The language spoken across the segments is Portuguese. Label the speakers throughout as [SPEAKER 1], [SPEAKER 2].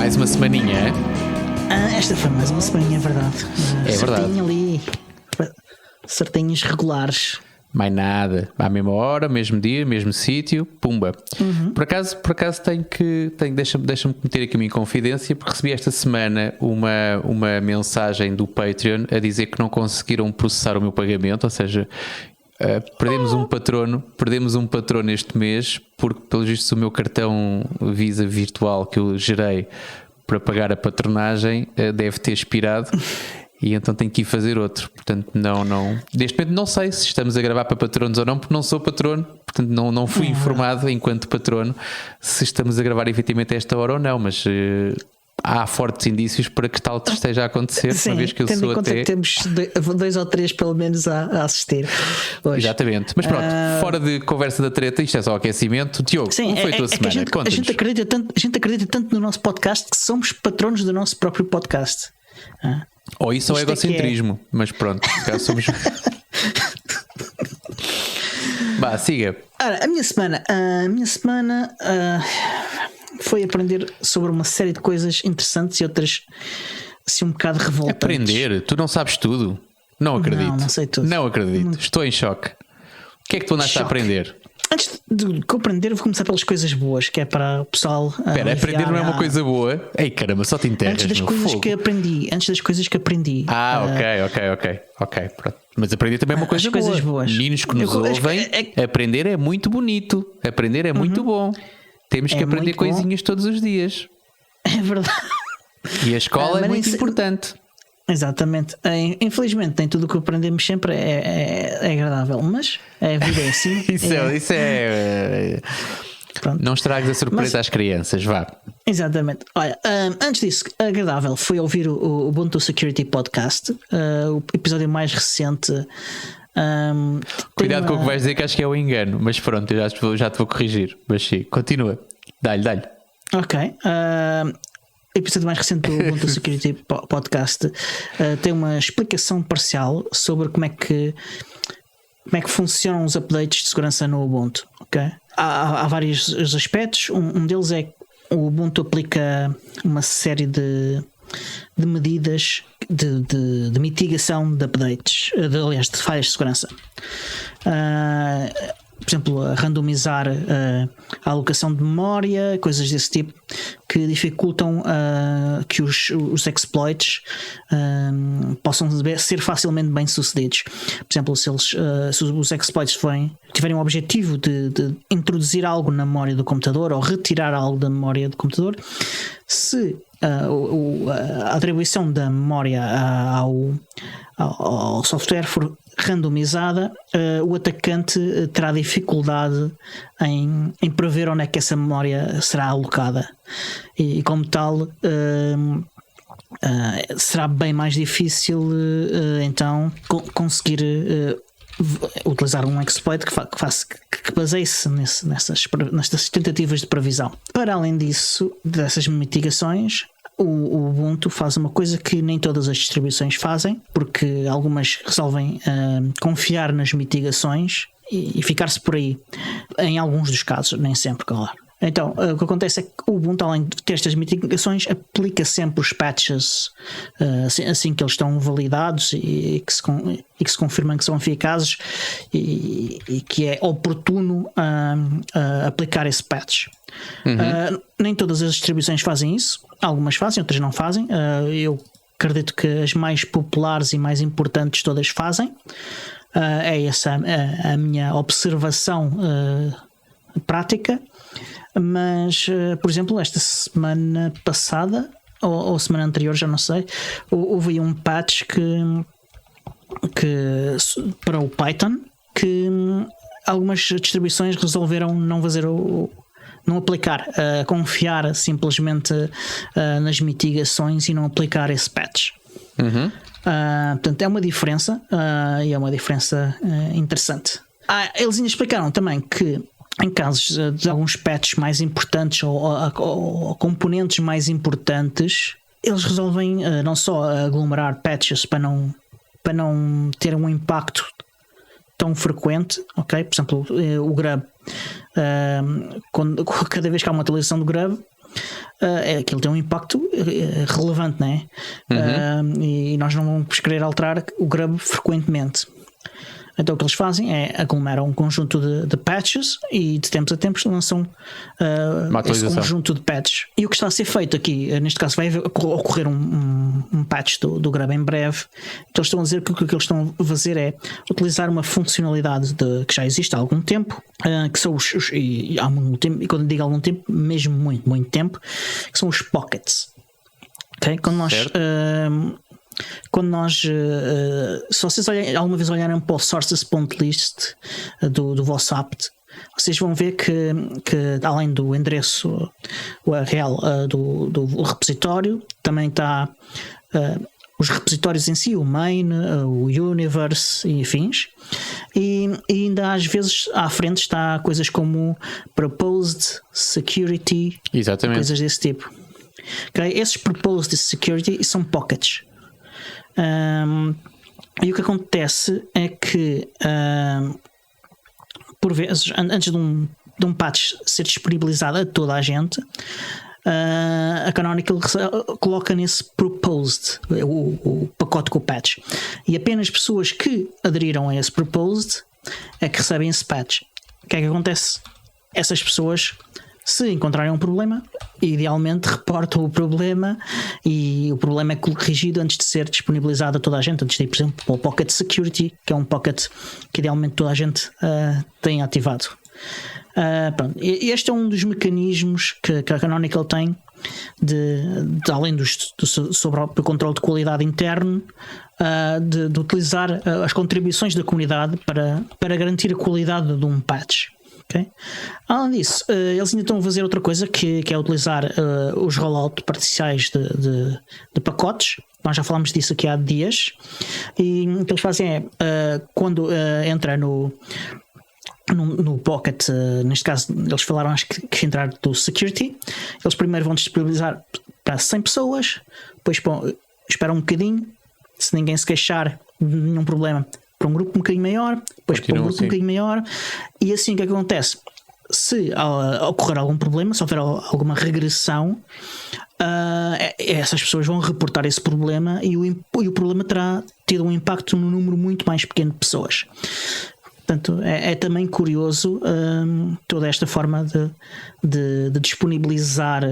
[SPEAKER 1] mais uma semaninha.
[SPEAKER 2] Esta foi mais uma semaninha, é verdade.
[SPEAKER 1] É verdade.
[SPEAKER 2] Certinho ali, certinhos regulares.
[SPEAKER 1] Mais nada, à mesma hora, mesmo dia, mesmo sítio, pumba. Por acaso deixa-me meter aqui uma inconfidência, porque recebi esta semana uma mensagem do Patreon a dizer que não conseguiram processar o meu pagamento, ou seja, perdemos um patrono este mês, porque pelos vistos o meu cartão Visa virtual que eu gerei para pagar a patronagem deve ter expirado. E então tenho que ir fazer outro. Portanto, não. Neste momento não sei se estamos a gravar para patronos ou não, porque não sou patrono. Portanto, não fui informado enquanto patrono se estamos a gravar efetivamente a esta hora ou não. Mas há fortes indícios para que tal esteja a acontecer.
[SPEAKER 2] Sim,
[SPEAKER 1] uma vez que eu
[SPEAKER 2] tendo
[SPEAKER 1] sou
[SPEAKER 2] em conta
[SPEAKER 1] até...
[SPEAKER 2] que temos 2 ou 3 pelo menos a assistir hoje.
[SPEAKER 1] Exatamente. Mas pronto, fora de conversa da treta, isto é só aquecimento. Diogo,
[SPEAKER 2] Sim,
[SPEAKER 1] como foi a tua semana?
[SPEAKER 2] A gente acredita tanto no nosso podcast que somos patronos do nosso próprio podcast.
[SPEAKER 1] Ou isso ou egocentrismo, mas pronto, somos. Vá, siga.
[SPEAKER 2] Ora, a minha semana foi aprender sobre uma série de coisas interessantes e outras assim um bocado revoltantes.
[SPEAKER 1] Aprender? Tu não sabes tudo? Não acredito.
[SPEAKER 2] Não sei tudo.
[SPEAKER 1] Não acredito. Estou em choque. O que é que tu andaste a aprender?
[SPEAKER 2] Antes de compreender, vou começar pelas coisas boas, que é para o pessoal.
[SPEAKER 1] Espera, aprender não é uma coisa boa? Ei, caramba, só te enterras.
[SPEAKER 2] Antes das coisas
[SPEAKER 1] fogo.
[SPEAKER 2] que aprendi.
[SPEAKER 1] Ok, pronto. Mas aprender também é uma coisa boa.
[SPEAKER 2] Coisas boas.
[SPEAKER 1] Meninos que nos ouvem, aprender é muito bonito. Aprender é muito bom. Temos que aprender coisinhas todos os dias.
[SPEAKER 2] É verdade.
[SPEAKER 1] E a escola é muito importante.
[SPEAKER 2] Exatamente. Infelizmente, nem tudo o que aprendemos sempre é agradável, mas a vida é assim.
[SPEAKER 1] Isso é. Pronto. Não estragues a surpresa às crianças, vá.
[SPEAKER 2] Exatamente. Olha, antes disso, agradável foi ouvir o Ubuntu Security Podcast, o episódio mais recente.
[SPEAKER 1] Cuidado com o que vais dizer, que acho que é o engano, mas pronto, eu já te vou corrigir. Mas sim, continua. Dá-lhe.
[SPEAKER 2] Ok. O episódio mais recente do Ubuntu Security Podcast tem uma explicação parcial sobre como é que funcionam os updates de segurança no Ubuntu. Okay? Há vários aspectos. Um deles é que o Ubuntu aplica uma série de medidas de mitigação de updates, aliás, de falhas de segurança. Por exemplo, a randomizar a alocação de memória, coisas desse tipo que dificultam que os exploits possam ser facilmente bem sucedidos. Por exemplo, se os exploits tiverem o objetivo de introduzir algo na memória do computador ou retirar algo da memória do computador, se a atribuição da memória ao software for randomizada, o atacante terá dificuldade em prever onde é que essa memória será alocada e como tal será bem mais difícil então conseguir utilizar um exploit que baseie-se nestas tentativas de previsão. Para além disso, dessas mitigações, o Ubuntu faz uma coisa que nem todas as distribuições fazem, porque algumas resolvem confiar nas mitigações e ficar-se por aí. Em alguns dos casos, nem sempre, claro. Então, o que acontece é que o Ubuntu, além de ter estas mitigações, aplica sempre os patches assim que eles estão validados e que se confirmam que são eficazes e que é oportuno aplicar esse patch. Nem todas as distribuições fazem isso. Algumas fazem, outras não fazem. Eu acredito que as mais populares e mais importantes todas fazem. É essa a minha observação prática. Mas, por exemplo, esta semana passada ou semana anterior, já não sei, houve um patch que para o Python que algumas distribuições resolveram não aplicar, confiar simplesmente nas mitigações e não aplicar esse patch. Portanto, é uma diferença e é uma diferença interessante. Eles ainda explicaram também que em casos de alguns patches mais importantes ou componentes mais importantes, eles resolvem não só aglomerar patches para não ter um impacto tão frequente, ok? Por exemplo, o Grub, cada vez que há uma atualização do Grub, aquilo tem um impacto relevante, não é? E nós não vamos querer alterar o Grub frequentemente. Então o que eles fazem é aglomeram um conjunto de patches e de tempos a tempos lançam esse conjunto de patches. E o que está a ser feito aqui, neste caso vai ocorrer um patch do Grub em breve. Então eles estão a dizer que o que eles estão a fazer é utilizar uma funcionalidade que já existe há algum tempo, que são e há muito tempo, e quando digo algum tempo, mesmo muito tempo, que são os pockets. Okay? Quando nós se vocês alguma vez olharem para o sources.list do vosso apt, vocês vão ver que além do endereço URL do repositório, também está os repositórios em si, o main, o universe e afins, e ainda às vezes à frente está coisas como proposed security.
[SPEAKER 1] Exatamente.
[SPEAKER 2] Coisas desse tipo. Okay? Esses proposed security são pockets. E o que acontece é que por vezes, antes de um patch ser disponibilizado a toda a gente, a Canonical coloca nesse proposed o pacote com o patch, e apenas pessoas que aderiram a esse proposed é que recebem esse patch. O que é que acontece? Essas pessoas, se encontrarem um problema, idealmente reportam o problema, e o problema é corrigido antes de ser disponibilizado a toda a gente, antes de ir, por exemplo, para o Pocket Security, que é um pocket que idealmente toda a gente tem ativado. Pronto. Este é um dos mecanismos que a Canonical tem de além sobre o controle de qualidade interno, de utilizar as contribuições da comunidade para garantir a qualidade de um patch. Okay? Além disso, eles ainda estão a fazer outra coisa que é utilizar os rollout parciais de pacotes. Nós já falámos disso aqui há dias, e o que eles fazem é quando entra no Pocket, neste caso eles falaram, acho que entrar do security, eles primeiro vão disponibilizar para 100 pessoas, depois esperam um bocadinho, se ninguém se queixar de nenhum problema, para um grupo um bocadinho maior, depois para um grupo um bocadinho maior, e assim o que acontece? Se ocorrer algum problema, se houver alguma regressão, essas pessoas vão reportar esse problema, e o problema terá tido um impacto num número muito mais pequeno de pessoas. Portanto, é também curioso toda esta forma de disponibilizar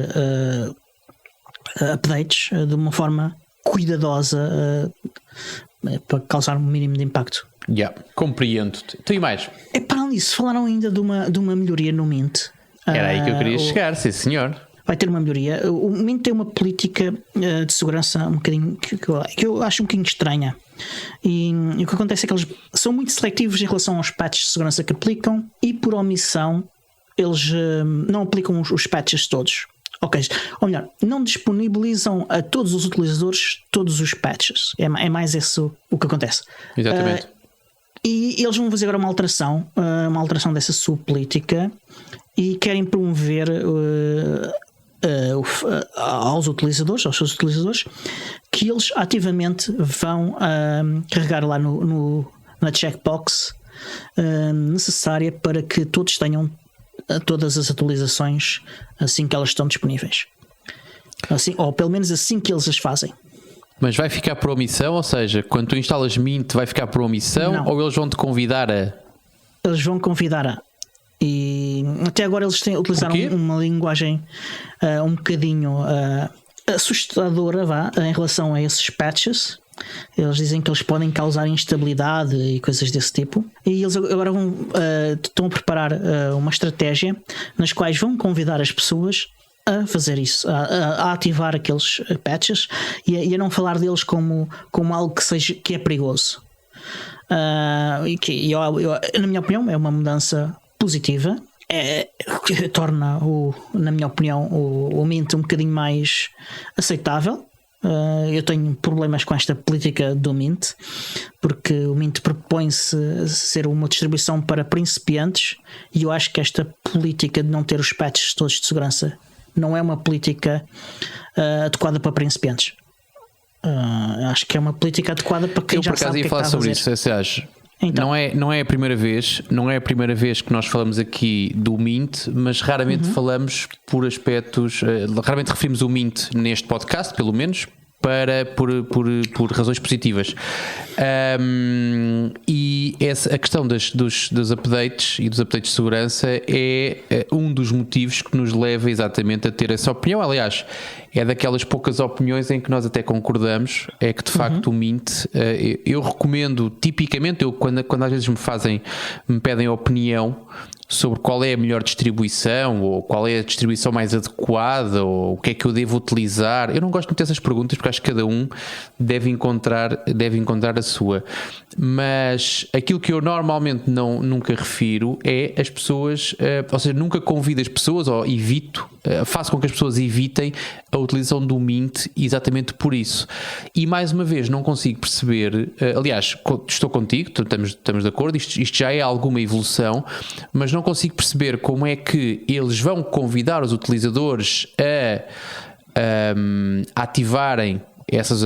[SPEAKER 2] updates de uma forma cuidadosa para causar um mínimo de impacto.
[SPEAKER 1] Compreendo-te. Tu e mais?
[SPEAKER 2] Para além disso, falaram ainda de uma melhoria no Mint.
[SPEAKER 1] Era aí que eu queria chegar, sim senhor.
[SPEAKER 2] Vai ter uma melhoria. O Mint tem uma política de segurança um bocadinho que eu acho um bocadinho estranha. E o que acontece é que eles são muito seletivos em relação aos patches de segurança que aplicam, e por omissão eles não aplicam os patches todos. Ou melhor, não disponibilizam a todos os utilizadores todos os patches. É mais isso o que acontece.
[SPEAKER 1] Exatamente.
[SPEAKER 2] E eles vão fazer agora uma alteração dessa sua política, e querem promover aos seus utilizadores, que eles ativamente vão carregar lá na checkbox necessária para que todos tenham todas as atualizações assim que elas estão disponíveis, assim, ou pelo menos assim que eles as fazem.
[SPEAKER 1] Mas vai ficar por omissão? Ou seja, quando tu instalas Mint vai ficar por omissão? Não. Ou eles vão te convidar a...
[SPEAKER 2] Eles vão convidar a... E até agora eles utilizaram uma linguagem um bocadinho assustadora em relação a esses patches. Eles dizem que eles podem causar instabilidade e coisas desse tipo, e eles agora estão a preparar uma estratégia nas quais vão convidar as pessoas a fazer isso, a ativar aqueles patches, e a não falar deles como algo que é perigoso. Na minha opinião é uma mudança positiva, torna na minha opinião o Mint um bocadinho mais aceitável. Eu tenho problemas com esta política do Mint, porque o Mint propõe-se a ser uma distribuição para principiantes, e eu acho que esta política de não ter os patches todos de segurança não é uma política adequada para principiantes. Acho que é uma política adequada para quem já sabe o que é que está a fazer.
[SPEAKER 1] Eu por acaso ia falar sobre isso.
[SPEAKER 2] Então.
[SPEAKER 1] Não é a primeira vez que nós falamos aqui do Mint, mas raramente falamos por aspectos, raramente referimos o Mint neste podcast, pelo menos, por razões positivas. E a questão dos updates e dos updates de segurança é um dos motivos que nos leva exatamente a ter essa opinião. Aliás, é daquelas poucas opiniões em que nós até concordamos, é que de facto o Mint, eu recomendo tipicamente, quando às vezes me pedem opinião sobre qual é a melhor distribuição, ou qual é a distribuição mais adequada, ou o que é que eu devo utilizar. Eu não gosto muito dessas perguntas, porque acho que cada um deve encontrar a sua. Mas aquilo que eu normalmente nunca refiro é as pessoas, ou seja, nunca convido as pessoas, ou evito, faço com que as pessoas evitem a utilização do Mint exatamente por isso. E mais uma vez não consigo perceber, aliás, estou contigo, estamos de acordo, isto já é alguma evolução, mas não consigo perceber como é que eles vão convidar os utilizadores a ativarem essas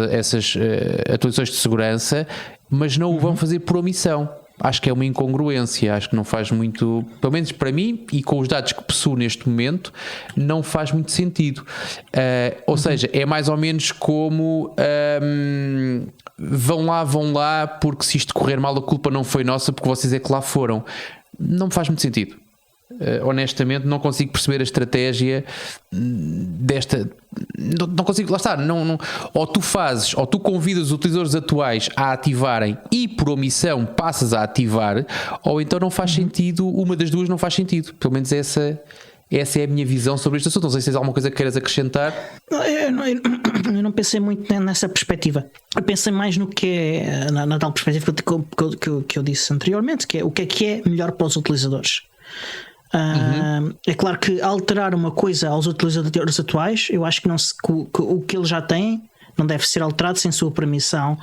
[SPEAKER 1] atualizações de segurança, mas não o vão fazer por omissão. Acho que é uma incongruência, acho que não faz muito, pelo menos para mim e com os dados que possuo neste momento, não faz muito sentido. Ou seja, é mais ou menos como vão lá, porque se isto correr mal a culpa não foi nossa, porque vocês é que lá foram. Não faz muito sentido. Honestamente não consigo perceber a estratégia desta. Não consigo, lá está, ou tu convidas os utilizadores atuais a ativarem e por omissão passas a ativar, ou então não faz sentido, uma das duas não faz sentido. Pelo menos essa é a minha visão sobre este assunto. Não sei se tens alguma coisa que queiras acrescentar.
[SPEAKER 2] Eu não pensei muito nessa perspectiva. Eu pensei mais no que é na tal perspectiva que eu disse anteriormente, que é o que é melhor para os utilizadores. É claro que alterar uma coisa aos utilizadores atuais, eu acho que o que eles já têm não deve ser alterado sem sua permissão.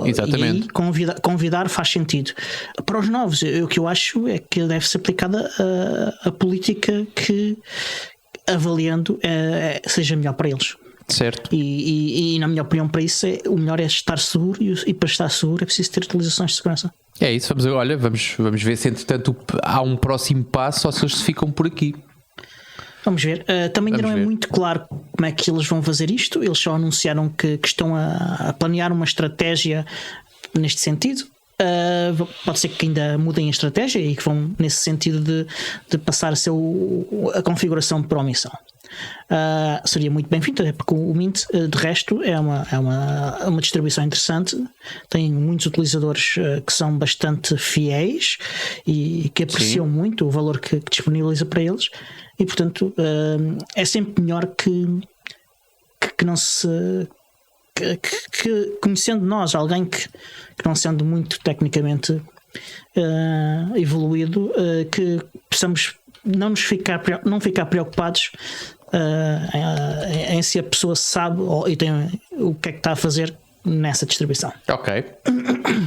[SPEAKER 1] Exatamente.
[SPEAKER 2] E convidar faz sentido. Para os novos, o que eu acho é que deve ser aplicada a política que, avaliando, seja melhor para eles.
[SPEAKER 1] Certo.
[SPEAKER 2] E na minha opinião, para isso o melhor é estar seguro, e para estar seguro é preciso ter atualizações de segurança.
[SPEAKER 1] É isso, vamos ver se entretanto há um próximo passo ou se eles ficam por aqui.
[SPEAKER 2] Vamos ver. Também ainda não é muito claro como é que eles vão fazer isto. Eles só anunciaram que estão a planear uma estratégia neste sentido. Pode ser que ainda mudem a estratégia e que vão nesse sentido de passar a ser a configuração por omissão. Seria muito bem-vindo, porque o Mint, de resto, é uma distribuição interessante. Tem muitos utilizadores que são bastante fiéis e que apreciam muito o valor que disponibiliza para eles, e portanto é sempre melhor que não se. Que conhecendo nós alguém que não sendo muito tecnicamente evoluído, que possamos não ficar preocupados em se a pessoa sabe e tem o que é que está a fazer nessa distribuição.
[SPEAKER 1] Ok.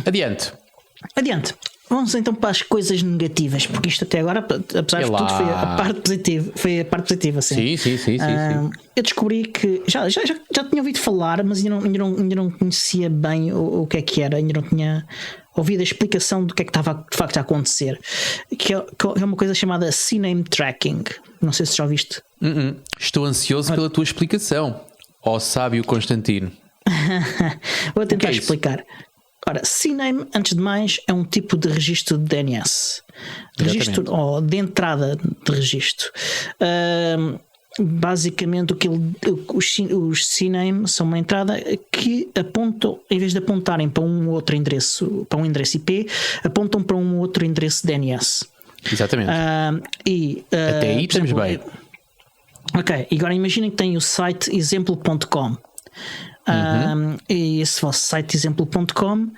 [SPEAKER 1] Adiante. Vamos então para as coisas negativas, porque isto até agora, apesar de tudo, foi a parte positiva. Sim. Eu descobri que já tinha ouvido falar, mas ainda não conhecia bem o que é que era, ainda não tinha ouvido a explicação do que é que estava de facto a acontecer, que é uma coisa chamada CNAME Tracking. Não sei se já ouviste. Estou ansioso pela tua explicação, ó sábio Constantino.
[SPEAKER 2] Vou tentar explicar. Ora, CNAME, antes de mais, é um tipo de registro de DNS. Registro, ou de entrada de registro. Basicamente, os CNAME são uma entrada que apontam, em vez de apontarem para um outro endereço, para um endereço IP, apontam para um outro endereço DNS.
[SPEAKER 1] Exatamente. Até aí estamos bem.
[SPEAKER 2] Ok, e agora imaginem que tem o site exemplo.com. E esse vosso site exemplo.com,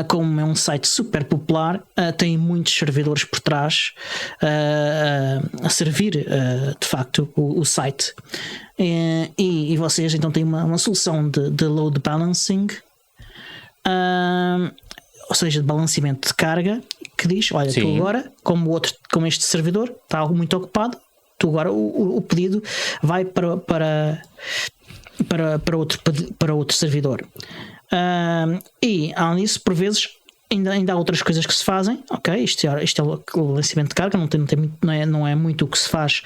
[SPEAKER 2] como é um site super popular, tem muitos servidores por trás a servir de facto o site, e vocês então têm uma solução de load balancing, ou seja, de balanceamento de carga, que diz: olha, tu agora, como este servidor está muito ocupado, tu agora o pedido vai para outro servidor. E além disso, por vezes Ainda há outras coisas que se fazem, ok? Isto é o lançamento de carga, não é muito o que se faz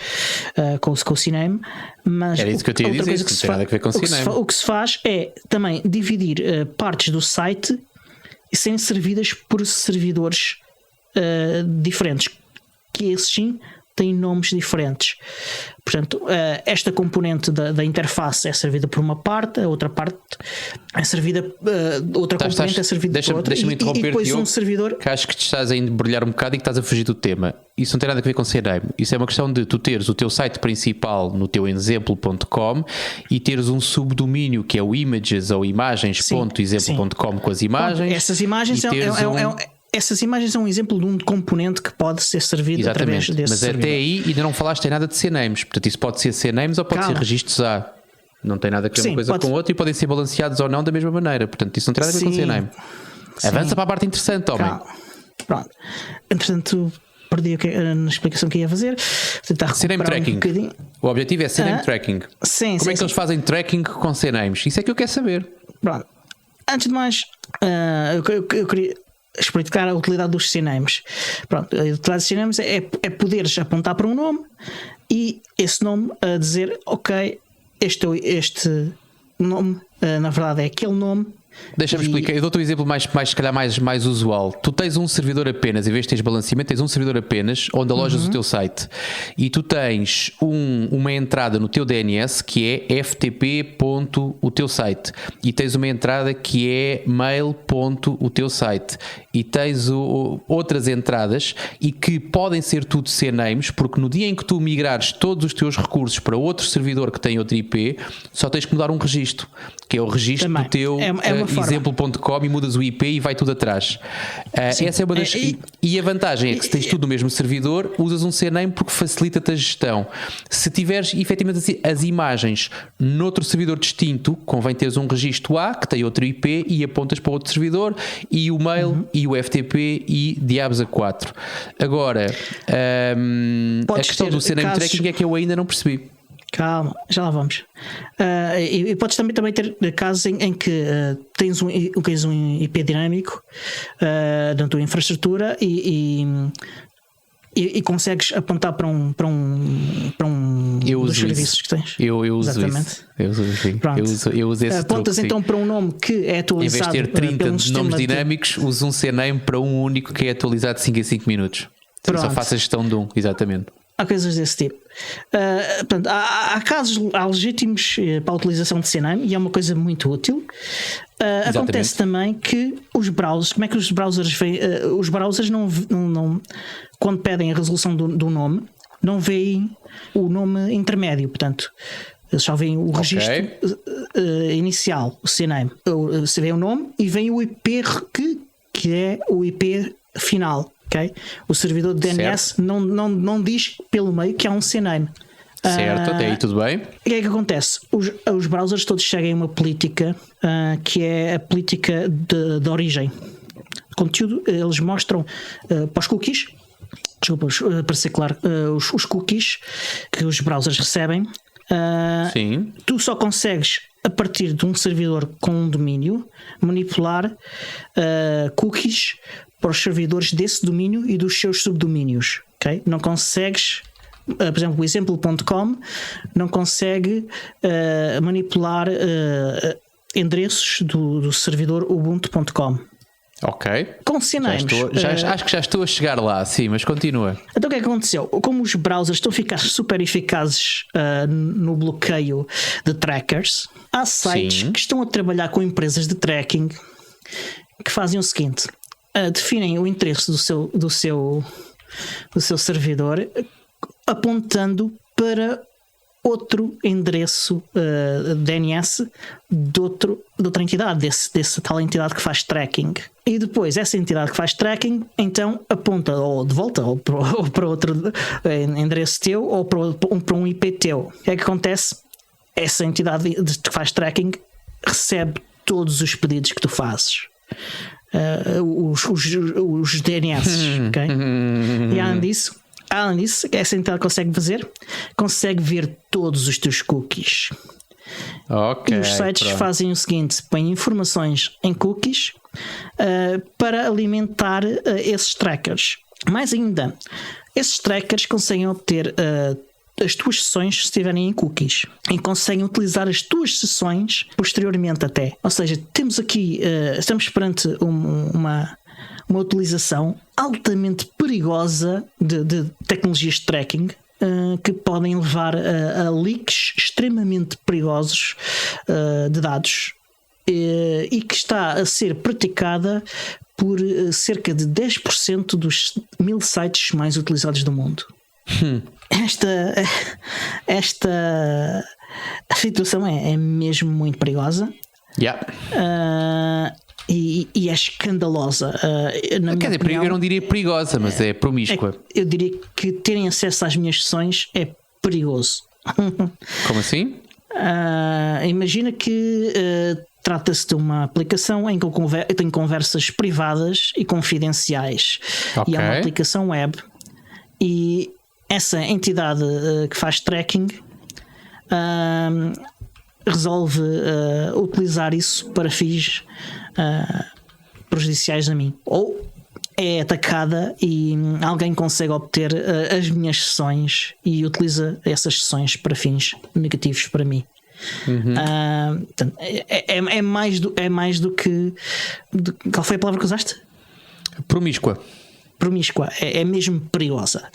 [SPEAKER 2] com o CNAME, mas
[SPEAKER 1] era isso que eu tinha a dizer, não tem nada a ver com o CNAME.
[SPEAKER 2] O que se faz é também dividir partes do site e serem servidas por servidores diferentes, que esses sim têm nomes diferentes. Portanto, esta componente da interface é servida por uma parte, a outra parte é servida, outra componente é servida por outra,
[SPEAKER 1] deixa-me interromper,
[SPEAKER 2] e depois
[SPEAKER 1] Diogo,
[SPEAKER 2] um servidor.
[SPEAKER 1] que acho que te estás a embrulhar um bocado e que estás a fugir do tema. Isso não tem nada a ver com CNAME. Isso é uma questão de tu teres o teu site principal no teu exemplo.com e teres um subdomínio que é o images ou imagens.exemplo.com com as imagens.
[SPEAKER 2] Essas imagens essas imagens são um exemplo de um componente que pode ser servido através desse
[SPEAKER 1] mas
[SPEAKER 2] servidor.
[SPEAKER 1] até aí ainda não falaste em nada de CNAMEs. Portanto, isso pode ser CNAMEs ou pode ser registros A. Não tem nada a ver uma coisa com outra e podem ser balanceados ou não da mesma maneira. Portanto, isso não tem nada a ver com CNAME. Avança para a parte interessante, homem.
[SPEAKER 2] Pronto. Entretanto, perdi na explicação que ia fazer.
[SPEAKER 1] CNAME tracking. O objetivo é CNAME tracking. Como é que eles fazem tracking com CNAMEs? Isso é que eu quero saber.
[SPEAKER 2] Pronto. Antes de mais, eu queria explicar a utilidade dos CNAMEs. Pronto, a utilidade dos CNAMEs é poderes apontar para um nome e esse nome a dizer, ok, este nome, na verdade é aquele nome.
[SPEAKER 1] Deixa-me explicar, eu dou-te um exemplo se calhar mais usual. Tu tens um servidor apenas, em vez de teres balanceamento, tens um servidor apenas onde alojas o teu site e tu tens uma entrada no teu DNS que é ftp.oteu-site e tens uma entrada que é mail.oteu-site e tens outras entradas e que podem ser tudo CNAMEs, porque no dia em que tu migrares todos os teus recursos para outro servidor que tem outro IP, só tens que mudar um registro, que é o registro do teu exemplo.com, e mudas o IP e vai tudo atrás. Essa é uma das. E a vantagem é que se tens tudo no mesmo servidor, usas um CNAME porque facilita-te a gestão. Se tiveres efetivamente as imagens noutro servidor distinto, convém teres um registro A que tem outro IP e apontas para outro servidor, e o mail e o FTP e diabos a 4. Agora, a questão do CNAME tracking é que eu ainda não percebi.
[SPEAKER 2] Calma, já lá vamos. E podes também ter casos em que tens um IP dinâmico na tua infraestrutura e consegues apontar para um dos serviços que tens.
[SPEAKER 1] Eu uso isso. Eu uso esse
[SPEAKER 2] apontas
[SPEAKER 1] truque,
[SPEAKER 2] então para um nome que é atualizado.
[SPEAKER 1] Em vez de ter 30 nomes dinâmicos, uso um CNAME para um único que é atualizado de 5 em 5 minutos. Só faço a gestão de um, exatamente.
[SPEAKER 2] Há coisas desse tipo. Portanto, há casos legítimos para a utilização de CNAME e é uma coisa muito útil. Acontece também que os browsers, como é que os browsers veem? Os browsers não, quando pedem a resolução do nome, não veem o nome intermédio. Portanto, eles só veem o registro inicial, o CNAME. Você vê o nome e vem o IP que é o IP final. Okay? O servidor de DNS não diz pelo meio que há um CNAME.
[SPEAKER 1] Certo, até aí tudo bem.
[SPEAKER 2] O que é que acontece? Os browsers todos seguem uma política que é a política de origem. Conteúdo, eles mostram para os cookies, desculpa, para ser claro, os cookies que os browsers recebem.
[SPEAKER 1] Sim. Tu
[SPEAKER 2] só consegues, a partir de um servidor com um domínio, manipular cookies para os servidores desse domínio e dos seus subdomínios. Okay? Não consegues, por exemplo, o exemplo.com não consegue manipular endereços do servidor ubuntu.com.
[SPEAKER 1] Ok.
[SPEAKER 2] Com CNAMEs.
[SPEAKER 1] Acho que já estou a chegar lá, sim, mas continua.
[SPEAKER 2] Então o que é que aconteceu? Como os browsers estão a ficar super eficazes no bloqueio de trackers, há sites que estão a trabalhar com empresas de tracking que fazem o seguinte: definem o endereço do seu servidor apontando para outro endereço DNS de outra entidade, dessa tal entidade que faz tracking. E depois essa entidade que faz tracking então aponta ou de volta ou para outro endereço teu ou para um IP teu. O que é que acontece? Essa entidade que faz tracking recebe todos os pedidos que tu fazes. Os DNS, ok? E além disso, essa entidade consegue ver todos os teus cookies.
[SPEAKER 1] Okay,
[SPEAKER 2] e os sites fazem o seguinte: põem informações em cookies para alimentar esses trackers. Mais ainda, esses trackers conseguem obter as tuas sessões se estiverem em cookies e conseguem utilizar as tuas sessões posteriormente até. Ou seja, temos aqui, estamos perante uma utilização altamente perigosa de tecnologias de tracking que podem levar a leaks extremamente perigosos de dados e que está a ser praticada por cerca de 10% dos 1000 sites mais utilizados do mundo. Esta situação é mesmo muito perigosa. E é escandalosa.
[SPEAKER 1] Quer dizer, opinião, eu não diria perigosa, mas é promíscua.
[SPEAKER 2] Eu diria que terem acesso às minhas sessões é perigoso.
[SPEAKER 1] Como assim?
[SPEAKER 2] Imagina que trata-se de uma aplicação em que eu tenho conversas privadas e confidenciais.
[SPEAKER 1] Okay.
[SPEAKER 2] E é uma aplicação web. E essa entidade que faz tracking resolve utilizar isso para fins prejudiciais a mim. Ou é atacada e alguém consegue obter as minhas sessões e utiliza essas sessões para fins negativos para mim. Portanto, é mais do que. Qual foi a palavra que usaste?
[SPEAKER 1] Promíscua.
[SPEAKER 2] É mesmo perigosa.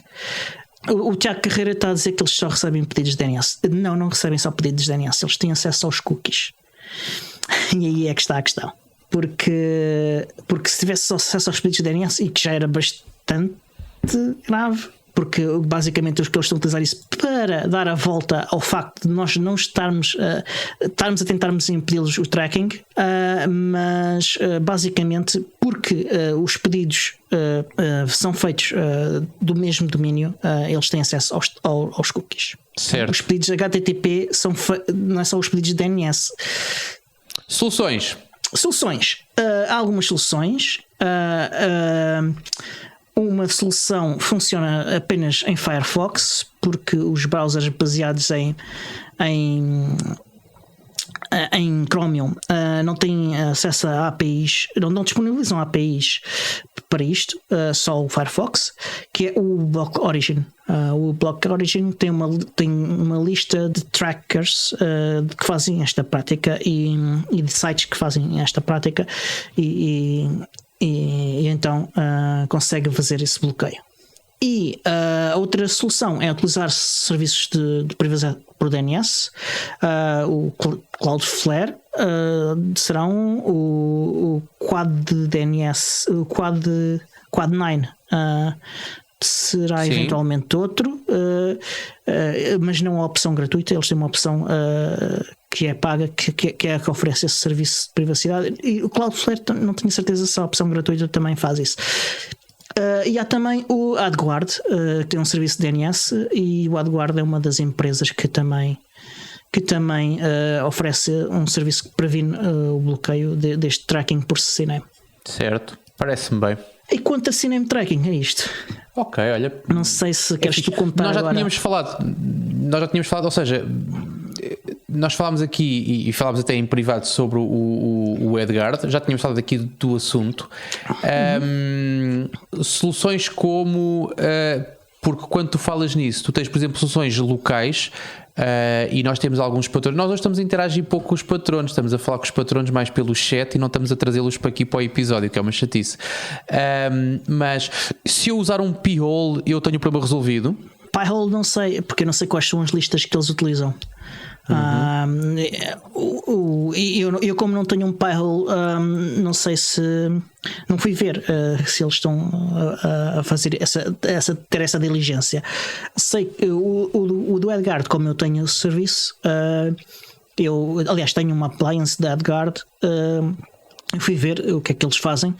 [SPEAKER 2] O Tiago Carreira está a dizer que eles só recebem pedidos de DNS. Não recebem só pedidos de DNS, eles têm acesso aos cookies. E aí é que está a questão. Porque se tivesse só acesso aos pedidos de DNS, e que já era bastante grave, porque basicamente os que eles estão a utilizar isso para dar a volta ao facto de nós não estarmos a tentarmos impedir-los o tracking, mas basicamente porque os pedidos são feitos do mesmo domínio, eles têm acesso aos cookies.
[SPEAKER 1] Certo.
[SPEAKER 2] Os pedidos HTTP não é só os pedidos de DNS.
[SPEAKER 1] Soluções. Há algumas soluções. Uma solução funciona apenas em Firefox, porque os browsers baseados em Chromium não têm acesso a APIs, não disponibilizam APIs para isto, só o Firefox, que é o Block Origin. O Block Origin tem uma lista de trackers que fazem esta prática e de sites que fazem esta prática e então consegue fazer esse bloqueio. E a outra solução é utilizar serviços de privacidade por DNS. O Cloudflare serão o Quad DNS, o Quad 9 será Sim. eventualmente outro, mas não há opção gratuita. Eles têm uma opção que é paga, que é a que oferece esse serviço de privacidade, e o Cloudflare não tenho certeza se a opção gratuita também faz isso. E há também o AdGuard, que tem um serviço de DNS, e o AdGuard é uma das empresas que também oferece um serviço que previne o bloqueio deste tracking por CNAME. Certo, parece-me bem.
[SPEAKER 2] E quanto a CNAME tracking, é isto.
[SPEAKER 1] Ok, olha.
[SPEAKER 2] Não sei se queres tu contar.
[SPEAKER 1] Nós já
[SPEAKER 2] agora.
[SPEAKER 1] tínhamos falado, ou seja, nós falámos aqui e falámos até em privado sobre o AdGuard, já tínhamos falado aqui do assunto. Soluções como, porque quando tu falas nisso, tu tens, por exemplo, soluções locais. E nós temos alguns patronos. Nós hoje estamos a interagir pouco com os patronos, estamos a falar com os patronos mais pelo chat e não estamos a trazê-los para aqui para o episódio, que é uma chatice. Mas se eu usar um Pi-hole, eu tenho o problema resolvido?
[SPEAKER 2] Pi-hole não sei, porque eu não sei quais são as listas que eles utilizam. Eu como não tenho um Pi-hole, não sei se não fui ver se eles estão a fazer ter essa diligência. Sei que o do AdGuard, como eu tenho o serviço, eu aliás tenho uma appliance da AdGuard, eu fui ver o que é que eles fazem.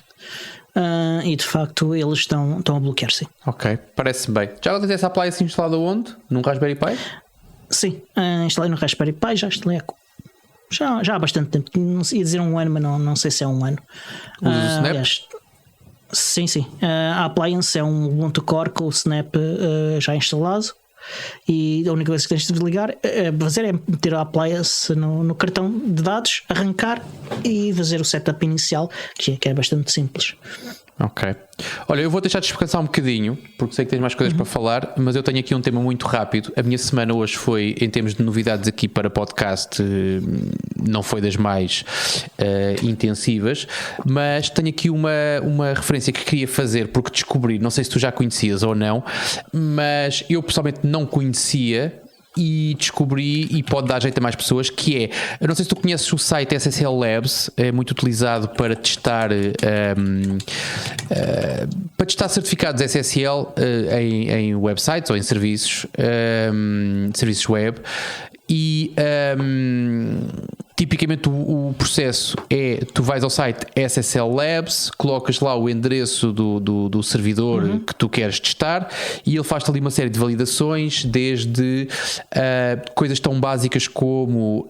[SPEAKER 2] E de facto eles estão a bloquear-se. Ok,
[SPEAKER 1] parece bem. Já tens essa appliance instalada onde? Num Raspberry Pi?
[SPEAKER 2] Sim, instalei no Raspberry Pi, já instalei já há bastante tempo. Não ia dizer um ano, mas não sei se é um ano.
[SPEAKER 1] Usa o Snap?
[SPEAKER 2] Aliás, sim. A appliance é um Ubuntu Core com o Snap já instalado. e a única coisa que tens de ligar fazer é meter a appliance no cartão de dados, arrancar e fazer o setup inicial, que é bastante simples.
[SPEAKER 1] Ok. Olha, eu vou deixar de descansar um bocadinho, porque sei que tens mais coisas para falar, mas eu tenho aqui um tema muito rápido. A minha semana hoje foi, em termos de novidades aqui para podcast, não foi das mais intensivas, mas tenho aqui uma referência que queria fazer, porque descobri, não sei se tu já conhecias ou não, mas eu pessoalmente não conhecia e descobri, e pode dar jeito a mais pessoas, que é, eu não sei se tu conheces o site SSL Labs, é muito utilizado para testar certificados SSL em websites ou em serviços web, e tipicamente o processo é, tu vais ao site SSL Labs, colocas lá o endereço do servidor que tu queres testar e ele faz-te ali uma série de validações, desde coisas tão básicas como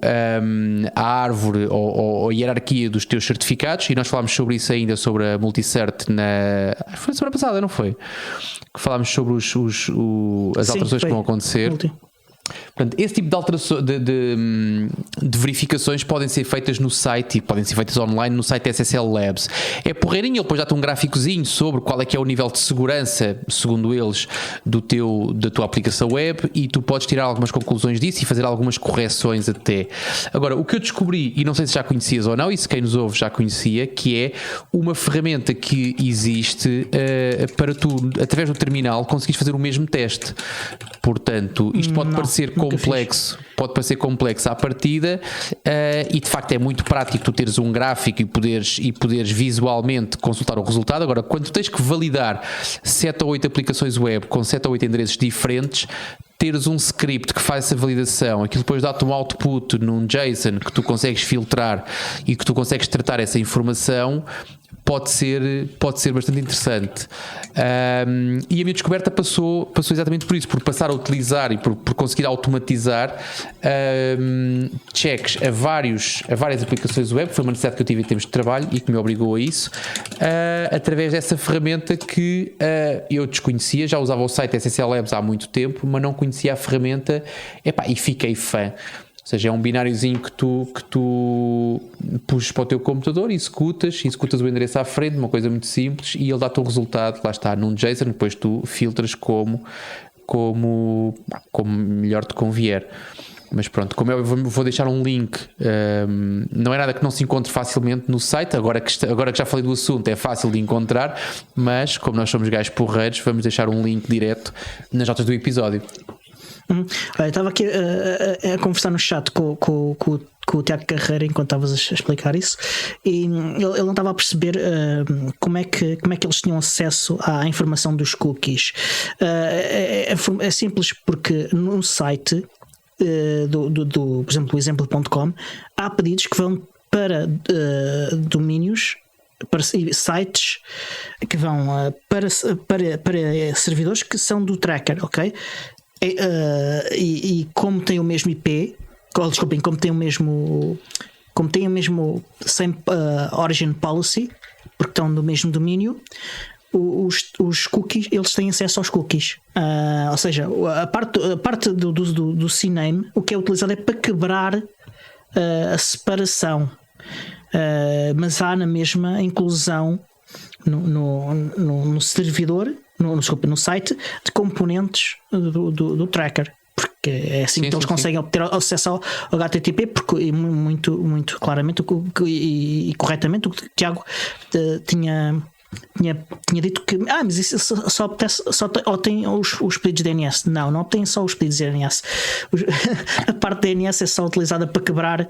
[SPEAKER 1] a árvore ou a hierarquia dos teus certificados, e nós falámos sobre isso ainda, sobre a Multicert foi na semana passada, não foi? Que falámos sobre as alterações que vão acontecer. Portanto, esse tipo de alterações de verificações podem ser feitas no site e podem ser feitas online no site SSL Labs. É porreirinho, ele depois dá-te um gráficozinho sobre qual é que é o nível de segurança, segundo eles, da tua aplicação web, e tu podes tirar algumas conclusões disso e fazer algumas correções até. Agora, o que eu descobri, e não sei se já conhecias ou não, e se quem nos ouve já conhecia, que é uma ferramenta que existe para tu, através do terminal, conseguires fazer o mesmo teste. Portanto, isto pode parecer complexo à partida, e de facto é muito prático tu teres um gráfico e poderes visualmente consultar o resultado. Agora, quando tu tens que validar 7 ou 8 aplicações web com 7 ou 8 endereços diferentes, teres um script que faz essa validação, aquilo depois dá-te um output num JSON que tu consegues filtrar e que tu consegues tratar essa informação, pode ser bastante interessante. E a minha descoberta passou exatamente por isso, por passar a utilizar e por conseguir automatizar checks a várias aplicações web. Foi uma necessidade que eu tive em termos de trabalho e que me obrigou a isso, através dessa ferramenta que eu desconhecia. Já usava o site SSL Labs há muito tempo, mas não conhecia a ferramenta, e fiquei fã. Ou seja, é um bináriozinho que tu puxas para o teu computador e executas o endereço à frente, uma coisa muito simples, e ele dá-te o resultado, lá está, num JSON, depois tu filtras como melhor te convier. Mas pronto, como eu vou deixar um link, não é nada que não se encontre facilmente no site, agora que já falei do assunto é fácil de encontrar, mas como nós somos gajos porreiros, vamos deixar um link direto nas notas do episódio.
[SPEAKER 2] Eu estava aqui a conversar no chat com o Tiago Carreira enquanto estavas a explicar isso, e ele não estava a perceber como é que eles tinham acesso à informação dos cookies. É simples, porque no site por exemplo, do exemplo.com, há pedidos que vão para domínios, para sites que vão para servidores que são do tracker, ok? E como tem o mesmo IP, desculpem, como tem o mesmo same origin policy, porque estão no mesmo domínio, os cookies, eles têm acesso aos cookies. Ou seja, a parte do CNAME, o que é utilizado é para quebrar a separação, mas há na mesma inclusão no servidor, no site, de componentes do tracker, porque é assim que eles conseguem obter acesso ao HTTP, porque muito, muito claramente e corretamente o que o Tiago tinha dito que mas isso só tem os pedidos de DNS. Não tem só os pedidos de DNS. A parte de DNS é só utilizada para quebrar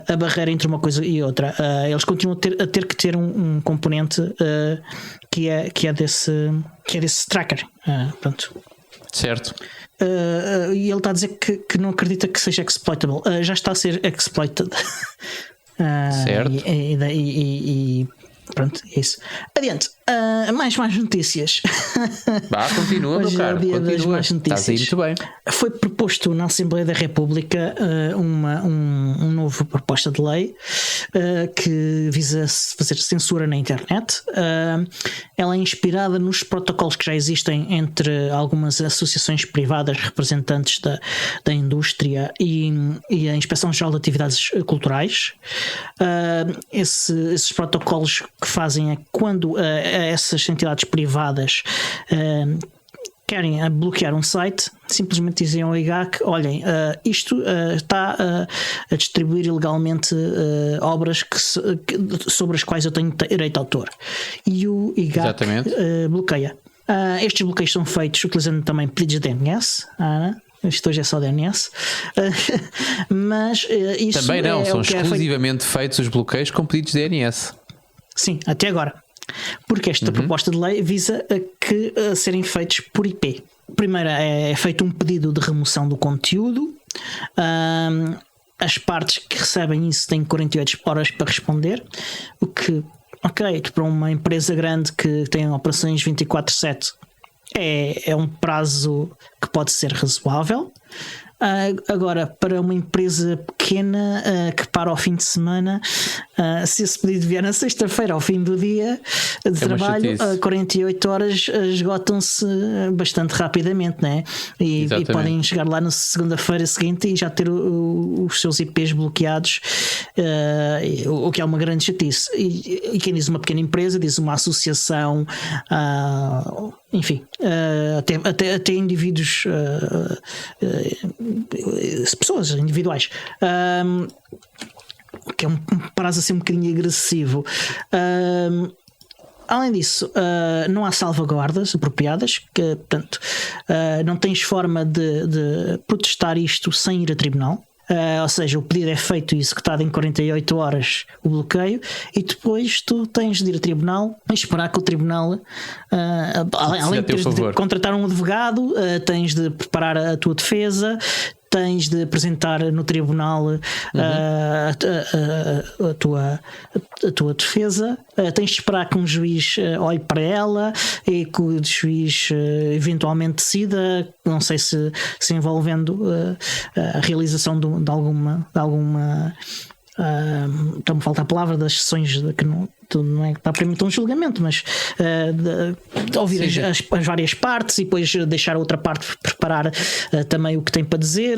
[SPEAKER 2] a barreira entre uma coisa e outra. Eles continuam a ter que ter um componente que é desse tracker. Pronto.
[SPEAKER 1] Certo.
[SPEAKER 2] E ele está a dizer que não acredita que seja exploitable. Já está a ser exploited.
[SPEAKER 1] Certo.
[SPEAKER 2] Pronto, é isso. Adiante. Mais notícias.
[SPEAKER 1] Continua, meu caro.
[SPEAKER 2] Dia das más
[SPEAKER 1] notícias. Estás aí muito bem.
[SPEAKER 2] Foi proposto na Assembleia da República uma nova proposta de lei que visa fazer censura na internet. Ela é inspirada nos protocolos que já existem entre algumas associações privadas representantes da indústria e a Inspeção-Geral de Atividades Culturais. Esses protocolos que fazem é quando essas entidades privadas querem bloquear um site, simplesmente dizem ao IGAC: olhem, isto está a distribuir ilegalmente obras sobre as quais eu tenho direito de autor, e o IGAC bloqueia. Estes bloqueios são feitos utilizando também pedidos de DNS. Isto hoje é só DNS. Mas isso
[SPEAKER 1] também não, são exclusivamente
[SPEAKER 2] feito...
[SPEAKER 1] feitos os bloqueios com pedidos de DNS.
[SPEAKER 2] Sim, até agora. Porque esta proposta de lei visa a serem feitos por IP. Primeiro é feito um pedido de remoção do conteúdo. As partes que recebem isso têm 48 horas para responder. O que, para uma empresa grande que tem operações 24/7 é um prazo que pode ser razoável. Agora, para uma empresa pequena que para ao fim de semana, se esse pedido vier na sexta-feira ao fim do dia de trabalho, 48 horas esgotam-se bastante rapidamente, né? E podem chegar lá na segunda-feira seguinte e já ter os seus IPs bloqueados, o que é uma grande chatice. E quem diz uma pequena empresa, diz uma associação, enfim, até indivíduos, pessoas individuais, que é um prazo assim um bocadinho agressivo. Além disso, não há salvaguardas apropriadas, que, portanto, não tens forma de protestar isto sem ir a tribunal. Ou seja, o pedido é feito e executado em 48 horas, o bloqueio, e depois tu tens de ir a tribunal e esperar que o tribunal, além de contratar um advogado, tens de preparar a tua defesa, tens de apresentar no tribunal a tua defesa, tens de esperar que um juiz olhe para ela e que o juiz eventualmente decida, não sei se envolvendo a realização de alguma está-me falta a palavra das sessões que não é que está primeiro um julgamento, mas de ouvir as várias partes e depois deixar a outra parte preparar também o que tem para dizer.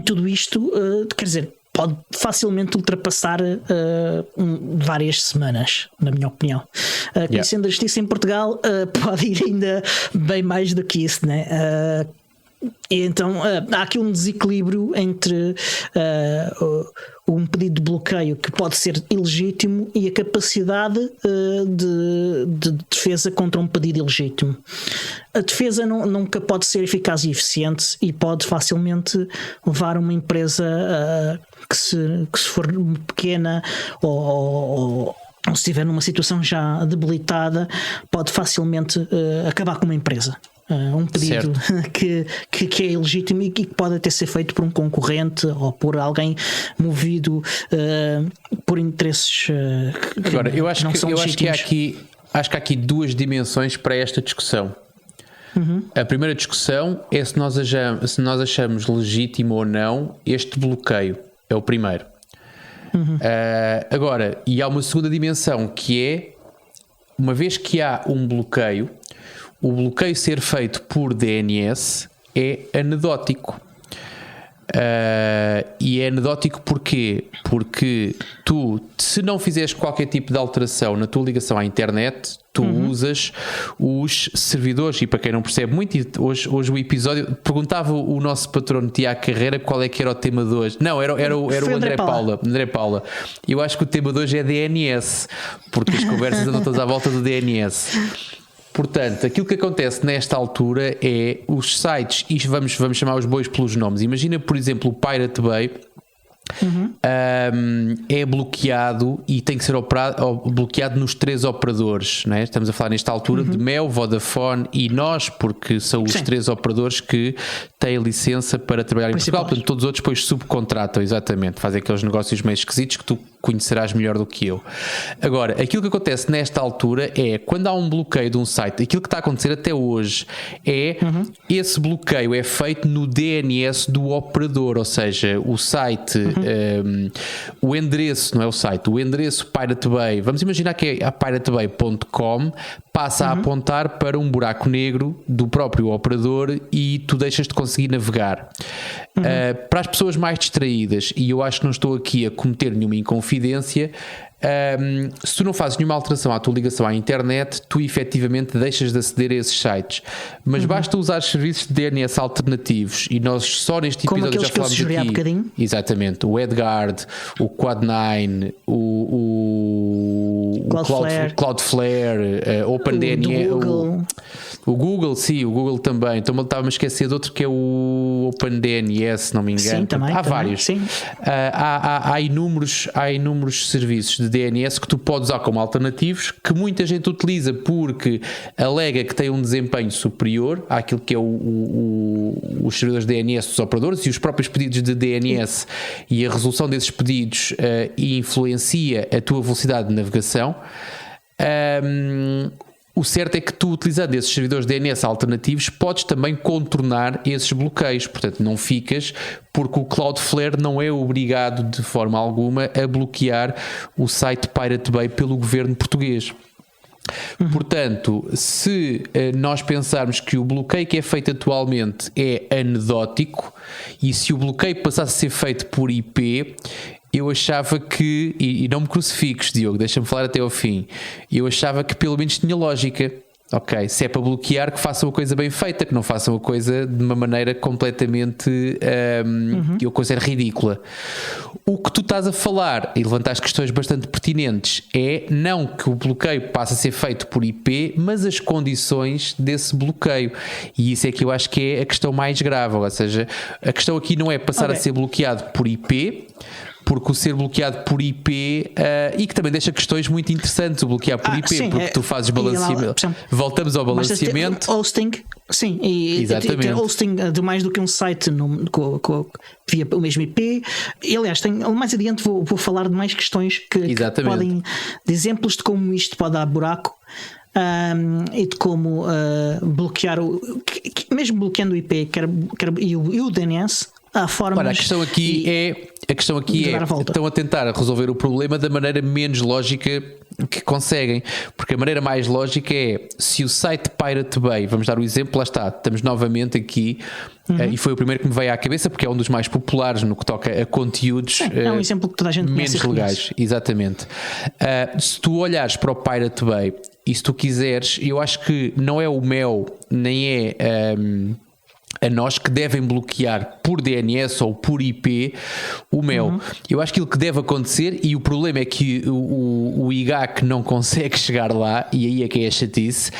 [SPEAKER 2] Tudo isto, quer dizer, pode facilmente ultrapassar várias semanas, na minha opinião. Conhecendo a justiça em Portugal, pode ir ainda bem mais do que isso, né? E então há aqui um desequilíbrio entre um pedido de bloqueio que pode ser ilegítimo e a capacidade de defesa contra um pedido ilegítimo. A defesa nunca pode ser eficaz e eficiente e pode facilmente levar uma empresa que se for pequena ou se estiver numa situação já debilitada, pode facilmente acabar com uma empresa. Um pedido que é ilegítimo e que pode até ser feito por um concorrente ou por alguém movido por interesses
[SPEAKER 1] Agora, eu acho
[SPEAKER 2] não são
[SPEAKER 1] que há aqui duas dimensões para esta discussão. A primeira discussão é se nós achamos legítimo ou não este bloqueio. É o primeiro. Agora, e há uma segunda dimensão que é, uma vez que há um bloqueio, o bloqueio ser feito por DNS é anedótico. E é anedótico porquê? Porque tu, se não fizeres qualquer tipo de alteração na tua ligação à internet, tu usas os servidores. E para quem não percebe muito, hoje o episódio perguntava o nosso patrono Tiago Carreira qual é que era o tema de hoje. Não, era o André Paula. Eu acho que o tema de hoje é DNS, porque as conversas andam todas à volta do DNS. Portanto, aquilo que acontece nesta altura é os sites, e vamos chamar os bois pelos nomes. Imagina, por exemplo, o Pirate Bay é bloqueado e tem que ser bloqueado nos 3 operadores, né? Estamos a falar nesta altura de Mel, Vodafone e nós, porque são os 3 operadores que têm licença para trabalhar em Portugal. Portanto, todos os outros depois subcontratam, exatamente, fazem aqueles negócios meio esquisitos que tu conhecerás melhor do que eu. Agora, aquilo que acontece nesta altura é quando há um bloqueio de um site, aquilo que está a acontecer até hoje é esse bloqueio é feito no DNS do operador, ou seja, o site, o endereço, não é o site, o endereço Pirate Bay, vamos imaginar que é a piratebay.com, passa a apontar para um buraco negro do próprio operador e tu deixas de conseguir navegar. Para as pessoas mais distraídas, e eu acho que não estou aqui a cometer nenhuma inconfidência, se tu não fazes nenhuma alteração à tua ligação à internet, tu efetivamente deixas de aceder a esses sites. Mas basta usar serviços de DNS alternativos, e nós só neste episódio já falamos aqui.
[SPEAKER 2] Há bocadinho.
[SPEAKER 1] Exatamente, o Edgard, o Quad9, o Cloudflare, OpenDNS, o Google, sim, o Google também. Então estava-me a esquecer de outro que é o OpenDNS, se não me engano.
[SPEAKER 2] Sim, também,
[SPEAKER 1] há vários.
[SPEAKER 2] Sim.
[SPEAKER 1] Há inúmeros serviços de DNS que tu podes usar como alternativos, que muita gente utiliza porque alega que tem um desempenho superior àquilo que é os servidores de DNS dos operadores, e os próprios pedidos de DNS e a resolução desses pedidos influencia a tua velocidade de navegação. O certo é que tu, utilizando esses servidores de DNS alternativos, podes também contornar esses bloqueios. Portanto, não ficas, porque o Cloudflare não é obrigado de forma alguma a bloquear o site Pirate Bay pelo governo português. Portanto, se nós pensarmos que o bloqueio que é feito atualmente é anedótico, e se o bloqueio passasse a ser feito por IP, eu achava que, e não me crucifiques, Diogo, deixa-me falar até ao fim, eu achava que pelo menos tinha lógica. Ok, se é para bloquear, que façam a coisa bem feita, que não façam a coisa de uma maneira completamente que eu considero ridícula. O que tu estás a falar, e levantaste questões bastante pertinentes, é não que o bloqueio passe a ser feito por IP, mas as condições desse bloqueio. E isso é que eu acho que é a questão mais grave. Ou seja, a questão aqui não é passar a ser bloqueado por IP, porque o ser bloqueado por IP e que também deixa questões muito interessantes, o bloquear por IP, sim, porque tu fazes balanceamento. Voltamos ao balanceamento.
[SPEAKER 2] Hosting, sim, e ter hosting de mais do que um site via o mesmo IP. E, aliás, mais adiante vou falar de mais questões que podem, de exemplos de como isto pode dar buraco. E de como bloquear mesmo bloqueando o IP e o DNS.
[SPEAKER 1] A questão aqui é estão a tentar resolver o problema da maneira menos lógica que conseguem, porque a maneira mais lógica é, se o site Pirate Bay, vamos dar o exemplo, lá está, estamos novamente aqui, e foi o primeiro que me veio à cabeça porque é um dos mais populares no que toca a conteúdos.
[SPEAKER 2] Sim, é um exemplo que toda a gente
[SPEAKER 1] menos legais, exatamente. Se tu olhares para o Pirate Bay e se tu quiseres, eu acho que não é o mel, nem é a nós que devem bloquear por DNS ou por IP o mel. Eu acho que aquilo que deve acontecer, e o problema é que o IGAC não consegue chegar lá, e aí é que é a chatice,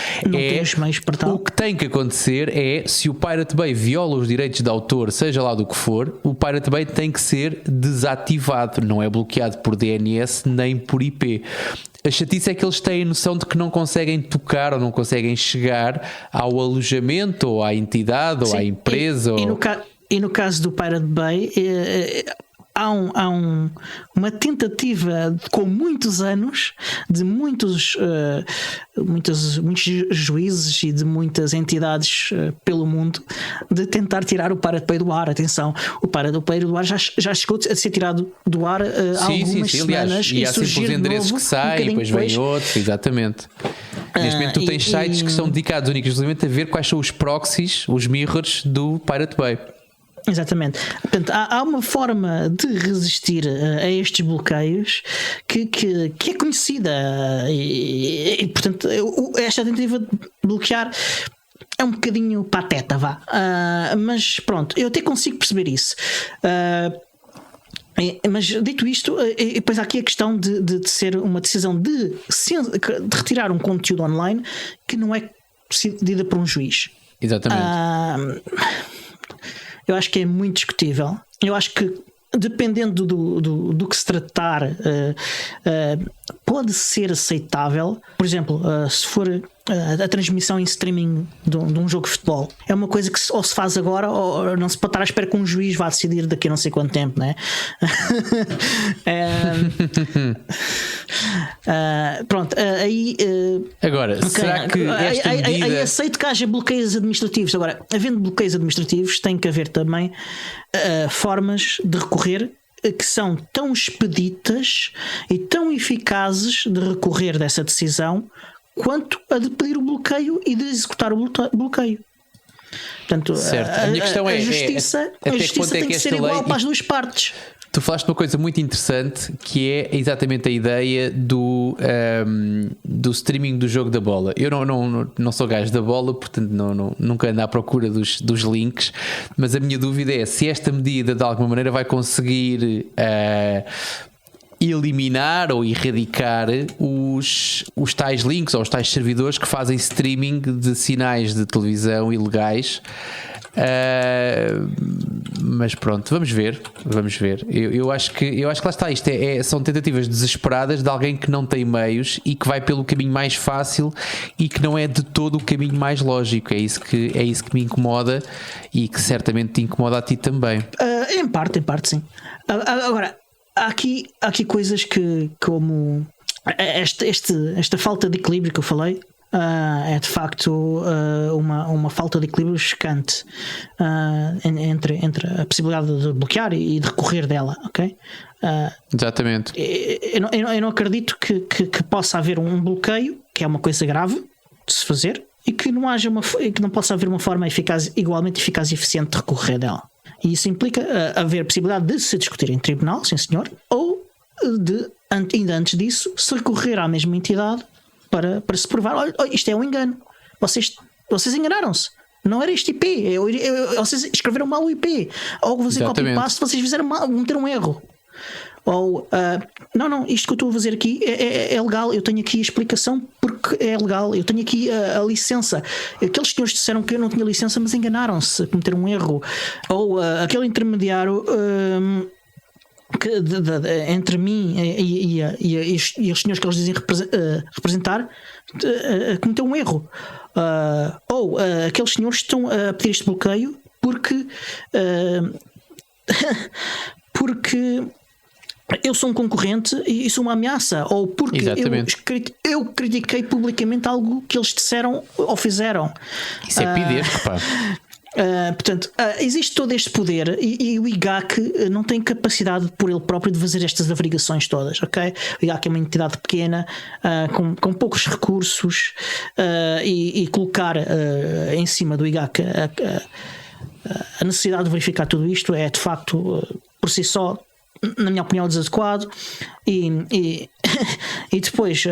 [SPEAKER 1] o que tem que acontecer é, se o Pirate Bay viola os direitos de autor, seja lá do que for, o Pirate Bay tem que ser desativado, não é bloqueado por DNS nem por IP. A chatice é que eles têm a noção de que não conseguem tocar ou não conseguem chegar ao alojamento ou à entidade ou à empresa.
[SPEAKER 2] E no caso do Pirate Bay, há uma tentativa com muitos anos de muitos juízes e de muitas entidades pelo mundo de tentar tirar o Pirate Bay do ar. Atenção, o Pirate Bay do ar já chegou a ser tirado do ar há algumas semanas.
[SPEAKER 1] Aliás, e há sempre os endereços que saem, depois vem outros, exatamente. Neste momento tu tens sites que são dedicados únicamente e exclusivamente a ver quais são os proxies, os mirrors do Pirate Bay.
[SPEAKER 2] Exatamente. Portanto, há uma forma de resistir a estes bloqueios que é conhecida e portanto, esta tentativa de bloquear é um bocadinho pateta, vá. Mas pronto, eu até consigo perceber isso. Mas dito isto, depois há aqui a questão de ser uma decisão de retirar um conteúdo online que não é decidida por um juiz.
[SPEAKER 1] Exatamente.
[SPEAKER 2] Eu acho que é muito discutível. Eu acho que, dependendo do que se tratar, pode ser aceitável. Por exemplo, se for a transmissão em streaming de um jogo de futebol. É uma coisa que ou se faz agora ou não se pode estar à espera que um juiz vá decidir daqui a não sei quanto tempo, né? Pronto, aí
[SPEAKER 1] agora, okay, será que esta medida...
[SPEAKER 2] aí aceito que haja bloqueios administrativos. Agora, havendo bloqueios administrativos, tem que haver também formas de recorrer que são tão expeditas e tão eficazes de recorrer dessa decisão quanto a de pedir o bloqueio e de executar o bloqueio. Portanto,
[SPEAKER 1] certo. A minha questão
[SPEAKER 2] a justiça tem que ser igual para as duas partes.
[SPEAKER 1] Tu falaste uma coisa muito interessante, que é exatamente a ideia do streaming do jogo da bola. Eu não sou gajo da bola, portanto nunca ando à procura dos links, mas a minha dúvida é se esta medida de alguma maneira vai conseguir eliminar ou erradicar os tais links ou os tais servidores que fazem streaming de sinais de televisão ilegais. Mas pronto, vamos ver. Eu acho que lá está. Isto são tentativas desesperadas de alguém que não tem meios e que vai pelo caminho mais fácil e que não é de todo o caminho mais lógico. É isso que me incomoda e que certamente te incomoda a ti também.
[SPEAKER 2] Em parte sim. Agora, há aqui coisas que, como esta falta de equilíbrio que eu falei, é de facto uma falta de equilíbrio chocante entre a possibilidade de bloquear e de recorrer dela, ok?
[SPEAKER 1] Exatamente.
[SPEAKER 2] Eu não acredito que possa haver um bloqueio, que é uma coisa grave de se fazer, e que não possa haver uma forma igualmente eficaz e eficiente de recorrer dela. E isso implica haver a possibilidade de se discutir em tribunal, sim senhor, ou ainda antes disso, se recorrer à mesma entidade para se provar, olha, isto é um engano, vocês enganaram-se, não era este IP, vocês escreveram mal o IP, ou fazer copy-paste, vocês fizeram mal, meteram um erro, ou não, isto que eu estou a fazer aqui é legal, eu tenho aqui a explicação porque é legal, eu tenho aqui a licença. Aqueles senhores disseram que eu não tinha licença, mas enganaram-se, cometeram um erro. Ou aquele intermediário entre mim e os senhores que eles dizem representar cometeu um erro. Ou aqueles senhores estão a pedir este bloqueio porque eu sou um concorrente e sou uma ameaça, ou porque eu critiquei publicamente algo que eles disseram ou fizeram.
[SPEAKER 1] Isso é pidesco, pá.
[SPEAKER 2] Portanto, existe todo este poder e o IGAC não tem capacidade por ele próprio de fazer estas averiguações todas, ok? O IGAC é uma entidade pequena, com poucos recursos, e colocar em cima do IGAC a necessidade de verificar tudo isto é de facto por si só, na minha opinião, desadequado, e depois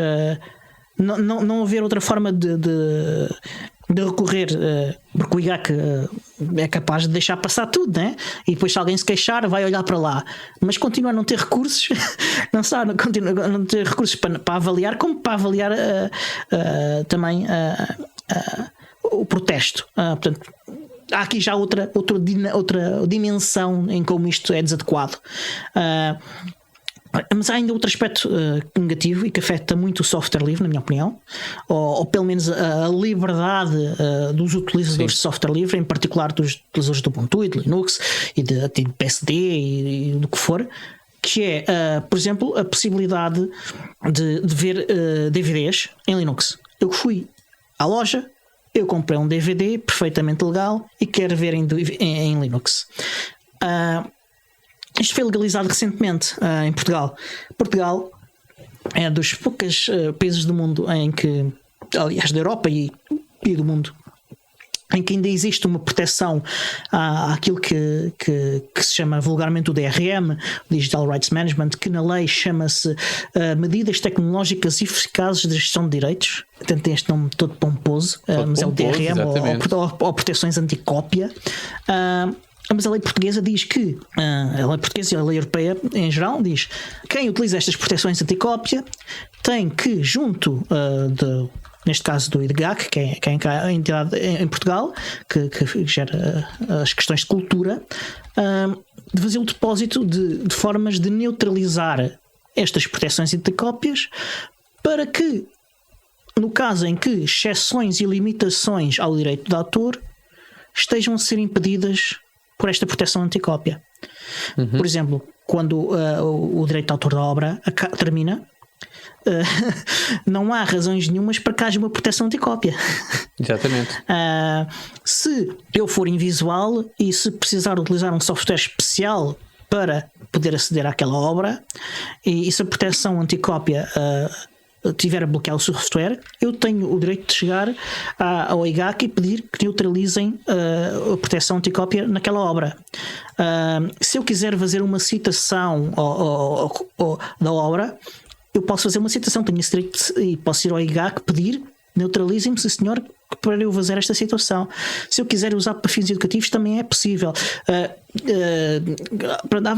[SPEAKER 2] não haver outra forma de recorrer, porque o IGAC é capaz de deixar passar tudo, né? E depois, se alguém se queixar, vai olhar para lá, mas continua a não ter recursos, continua a não ter recursos para avaliar, como para avaliar também o protesto. Portanto, há aqui já outra dimensão em como isto é desadequado. Mas há ainda outro aspecto negativo e que afeta muito o software livre, na minha opinião, ou pelo menos a liberdade dos utilizadores de software livre, em particular dos utilizadores do Ubuntu e de Linux e de PSD e do que for, que é, por exemplo, a possibilidade de ver DVDs em Linux. Eu fui à loja, eu comprei um DVD perfeitamente legal e quero ver em Linux. Isto foi legalizado recentemente em Portugal. Portugal é dos poucos países do mundo em que, aliás, da Europa e do mundo, em que ainda existe uma proteção àquilo que se chama vulgarmente o DRM, Digital Rights Management, que na lei chama-se Medidas Tecnológicas Eficazes de Gestão de Direitos. Portanto, tem este nome todo pomposo, mas é o DRM, ou proteções anticópia. Mas a lei portuguesa diz que, a lei portuguesa e a lei europeia em geral diz, quem utiliza estas proteções anticópia tem que, junto neste caso do IDGAC, que é a entidade em Portugal que gera as questões de cultura, de fazer o depósito de formas de neutralizar estas proteções anticópias para que no caso em que exceções e limitações ao direito de autor estejam a ser impedidas por esta proteção anticópia. Por exemplo, quando o direito de autor da obra termina, não há razões nenhumas para que haja uma proteção anticópia.
[SPEAKER 1] Exatamente.
[SPEAKER 2] Se eu for invisual e se precisar utilizar um software especial para poder aceder àquela obra, e se a proteção anticópia tiver a bloquear o software, eu tenho o direito de chegar ao IGAC e pedir que neutralizem a proteção anticópia naquela obra. Se eu quiser fazer uma citação da obra, eu posso fazer uma citação, tenho esse direito e posso ir ao IGAC pedir neutralizem-me, sim senhor, para eu fazer esta situação. Se eu quiser usar para fins educativos também é possível.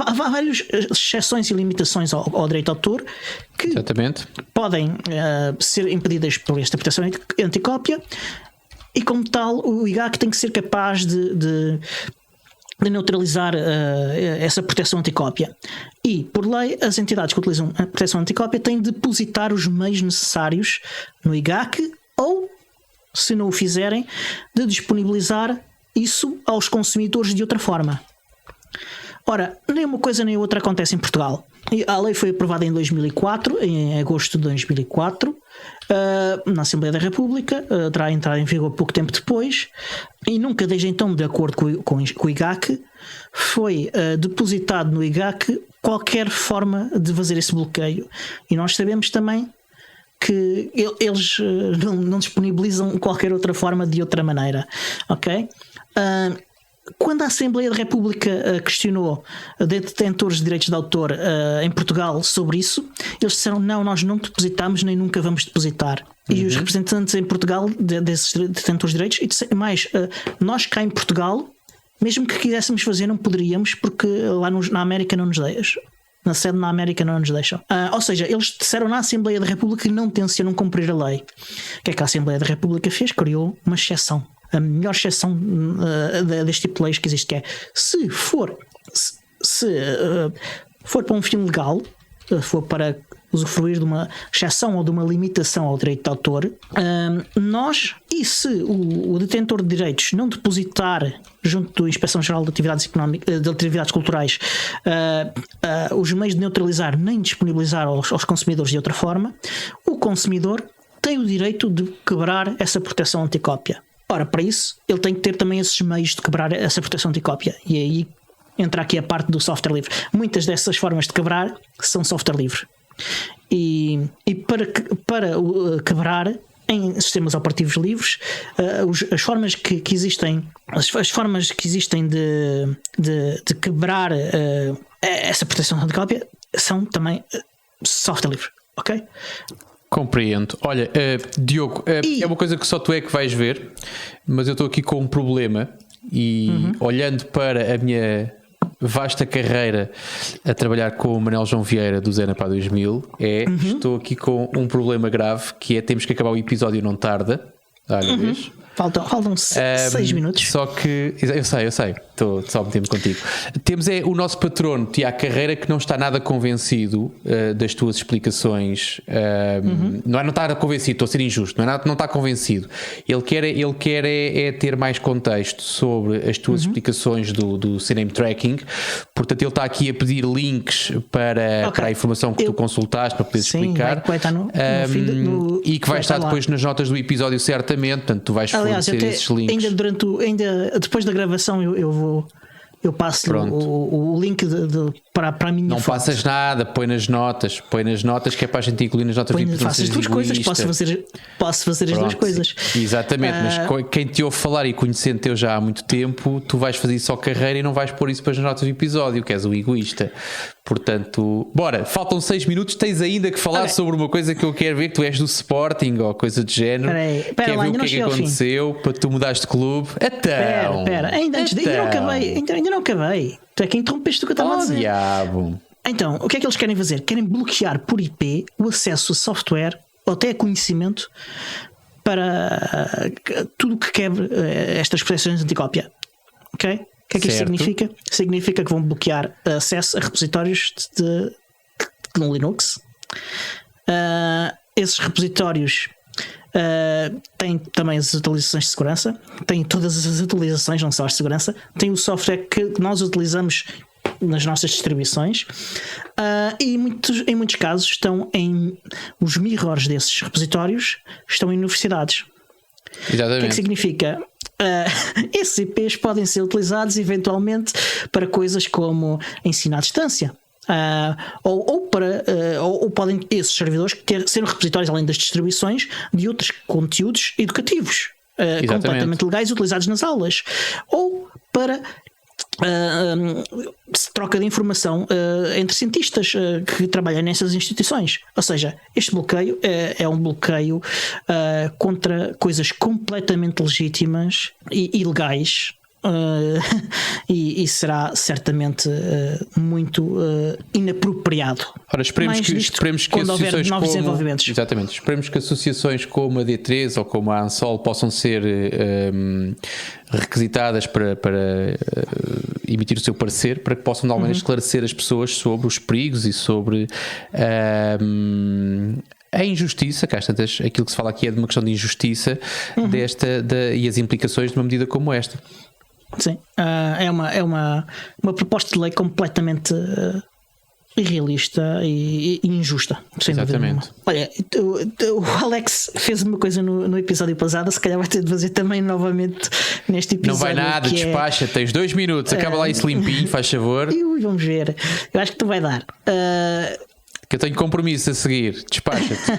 [SPEAKER 2] Há várias exceções e limitações ao direito de autor que
[SPEAKER 1] Exatamente.
[SPEAKER 2] podem ser impedidas por esta proteção anticópia, e como tal o IGAC tem que ser capaz de neutralizar essa proteção anticópia. E, por lei, as entidades que utilizam a proteção anticópia têm de depositar os meios necessários no IGAC ou, se não o fizerem, de disponibilizar isso aos consumidores de outra forma. Ora, nem uma coisa nem outra acontece em Portugal. A lei foi aprovada em 2004, em agosto de 2004, na Assembleia da República, terá entrado em vigor pouco tempo depois, e nunca desde então, de acordo com o IGAC, foi depositado no IGAC qualquer forma de fazer esse bloqueio. E nós sabemos também que eles não disponibilizam qualquer outra forma de outra maneira, ok? Quando a Assembleia da República questionou detentores de direitos de autor em Portugal sobre isso, eles disseram: não, nós não depositamos nem nunca vamos depositar. E os representantes em Portugal desses detentores de direitos, e disseram mais: nós cá em Portugal, mesmo que quiséssemos fazer, não poderíamos, porque lá na América não nos deixam. Na sede na América não nos deixam. Ou seja, eles disseram na Assembleia da República que não tencionam cumprir a lei. O que é que a Assembleia da República fez? Criou uma exceção. A melhor exceção deste tipo de leis que existe, que é: se for para um fim legal, for para usufruir de uma exceção ou de uma limitação ao direito de autor, e se o detentor de direitos não depositar junto da Inspeção Geral de Atividades Culturais os meios de neutralizar nem disponibilizar aos consumidores de outra forma, o consumidor tem o direito de quebrar essa proteção anticópia. Ora, para isso, ele tem que ter também esses meios de quebrar essa proteção anticópia. E aí entra aqui a parte do software livre. Muitas dessas formas de quebrar são software livre. E para quebrar em sistemas operativos livres, as formas que existem, as formas que existem de quebrar essa proteção anticópia são também software livre, ok?
[SPEAKER 1] Compreendo. Olha, Diogo, é uma coisa que só tu é que vais ver, mas eu estou aqui com um problema e olhando para a minha vasta carreira a trabalhar com o Manuel João Vieira do Zena para 2000, estou aqui com um problema grave, que é: temos que acabar o episódio, não tarda. Olha, vês?
[SPEAKER 2] Faltam 6 minutos.
[SPEAKER 1] Só que, eu sei, estou só a meter-me contigo. Temos o nosso patrono, Tiago Carreira, que não está nada convencido das tuas explicações. Não está convencido, estou a ser injusto, não está convencido. Ele quer ter mais contexto sobre as tuas explicações do Cinema Tracking. Portanto, ele está aqui a pedir links para a informação que tu consultaste para poderes explicar.
[SPEAKER 2] Vai estar no
[SPEAKER 1] e que vai estar depois nas notas do episódio, certamente. Portanto, tu vais fornecer esses links.
[SPEAKER 2] Ainda depois da gravação eu passo o link para a minha
[SPEAKER 1] Não
[SPEAKER 2] fonte.
[SPEAKER 1] passas nada, põe nas notas, que é para a gente incluir nas notas do episódio.
[SPEAKER 2] Faço as duas coisas, posso fazer as duas coisas.
[SPEAKER 1] Exatamente, mas quem te ouve falar e conhecendo-te eu já há muito tempo, tu vais fazer só carreira e não vais pôr isso para as notas do episódio, que és o egoísta. Portanto, bora, faltam 6 minutos, tens ainda que falar sobre uma coisa que eu quero ver, que tu és do Sporting ou coisa de género. Quer ver o que é que aconteceu para tu mudares de clube?
[SPEAKER 2] Espera, ainda não acabei. Tu é que interrompeste o que eu estava a dizer.
[SPEAKER 1] Diabo.
[SPEAKER 2] Então, o que é que eles querem fazer? Querem bloquear por IP o acesso a software ou até a conhecimento para tudo que quebre estas proteções anticópia. Ok? O que é que isto significa? Significa que vão bloquear acesso a repositórios no Linux. Esses repositórios tem também as atualizações de segurança, tem todas as atualizações, não só as de segurança, tem o software que nós utilizamos nas nossas distribuições, e em muitos casos os mirrors desses repositórios estão em universidades.
[SPEAKER 1] Exatamente.
[SPEAKER 2] O que é que significa? Esses IPs podem ser utilizados eventualmente para coisas como ensino à distância. Ou podem esses servidores ser repositórios, além das distribuições, de outros conteúdos educativos completamente legais utilizados nas aulas, ou para troca de informação entre cientistas que trabalham nessas instituições. Ou seja, este bloqueio é um bloqueio contra coisas completamente legítimas e ilegais. E será certamente muito inapropriado.
[SPEAKER 1] Ora, esperemos que associações
[SPEAKER 2] novos
[SPEAKER 1] como,
[SPEAKER 2] desenvolvimentos.
[SPEAKER 1] Exatamente, esperemos que associações como a D3 ou como a ANSOL possam ser requisitadas para emitir o seu parecer, para que possam de alguma maneira esclarecer as pessoas sobre os perigos e sobre a injustiça, cá está, aquilo que se fala aqui é de uma questão de injustiça e as implicações de uma medida como esta.
[SPEAKER 2] Sim, é uma proposta de lei completamente irrealista e injusta. Sem
[SPEAKER 1] Exatamente.
[SPEAKER 2] Olha, o Alex fez uma coisa no episódio passado, se calhar vai ter de fazer também novamente neste episódio.
[SPEAKER 1] Não vai nada, despacha, tens 2 minutos, acaba lá isso limpinho, faz favor.
[SPEAKER 2] Vamos ver, eu acho que tu vai dar.
[SPEAKER 1] Que eu tenho compromisso a seguir, despacha-te.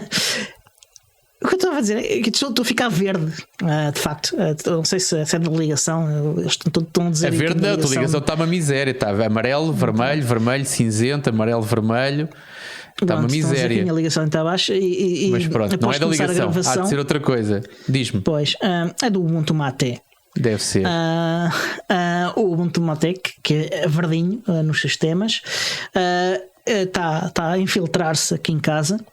[SPEAKER 2] O que eu estava a dizer é que estou a ficar verde, de facto. Não sei se é da ligação. Eles estão a dizer.
[SPEAKER 1] A verde não, a ligação está uma miséria. Está amarelo, vermelho, vermelho, cinzento, amarelo, vermelho. Está uma miséria.
[SPEAKER 2] A ligação está abaixo.
[SPEAKER 1] Mas pronto, não é da ligação. Há de ser outra coisa. Diz-me.
[SPEAKER 2] Pois, é do Ubuntu Mate.
[SPEAKER 1] Deve ser.
[SPEAKER 2] O Ubuntu Mate, que é verdinho nos sistemas, está a infiltrar-se aqui em casa.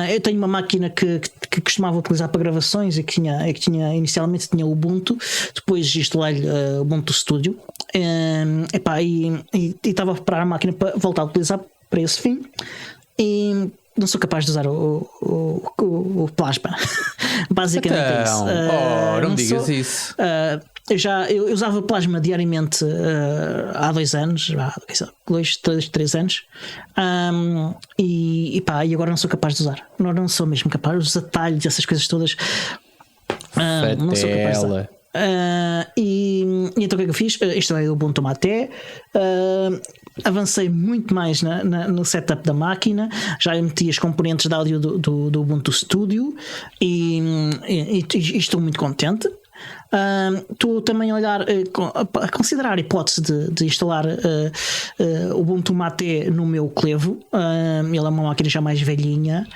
[SPEAKER 2] Eu tenho uma máquina que costumava utilizar para gravações e que inicialmente tinha o Ubuntu, depois instalei-lhe o Ubuntu Studio e estava a preparar a máquina para voltar a utilizar para esse fim e não sou capaz de usar o Plasma. Basicamente é isso.
[SPEAKER 1] Não digas isso.
[SPEAKER 2] Eu usava Plasma diariamente há 2 anos, 3 anos, e agora não sou capaz de usar. Não sou mesmo capaz. Os atalhos, essas coisas todas, não sou capaz de usar. E então o que é que eu fiz? Instalei o Ubuntu Mate, avancei muito mais no setup da máquina, já meti as componentes de áudio do Ubuntu Studio e estou muito contente. Estou também a considerar a hipótese de instalar o Ubuntu Mate no meu Clevo. Ele é uma máquina já mais velhinha,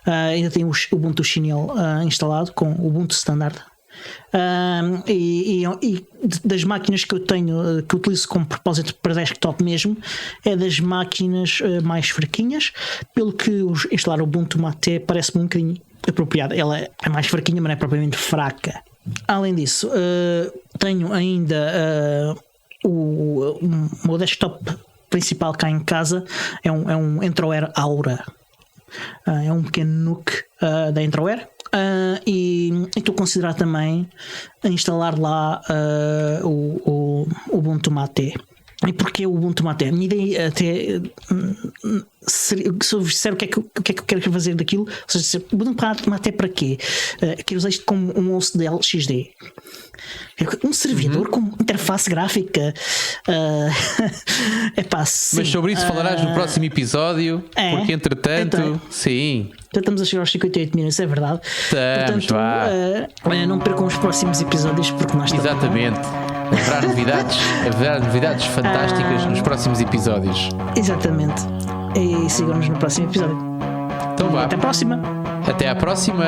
[SPEAKER 2] ainda tem o Ubuntu Chinel instalado com o Ubuntu Standard. E das máquinas que eu tenho, que utilizo como propósito para desktop mesmo, é das máquinas mais fraquinhas, pelo que instalar o Ubuntu Mate parece-me um bocadinho apropriado. Ela é mais fraquinha, mas não é propriamente fraca. Além disso, tenho ainda o meu desktop principal cá em casa, é um Entroware Aura. É um pequeno NUC da Entroware. E estou a considerar também instalar lá o Ubuntu Mate. E porquê o Ubuntu Mate? A minha ideia até se eu disser o que é que eu quero fazer daquilo, ou seja, o Ubuntu Mate para quê? Quero usar isto como um host de LXD. Um servidor com interface gráfica.
[SPEAKER 1] Mas sobre isso falarás no próximo episódio, porque entretanto, sim.
[SPEAKER 2] Já estamos a chegar aos 58 minutos, é verdade.
[SPEAKER 1] Estamos,
[SPEAKER 2] portanto, não percam os próximos episódios, porque nós estamos.
[SPEAKER 1] Exatamente. Haverá novidades fantásticas nos próximos episódios.
[SPEAKER 2] Exatamente. E sigam-nos no próximo episódio.
[SPEAKER 1] Então vá.
[SPEAKER 2] Até à próxima.
[SPEAKER 1] Até à próxima.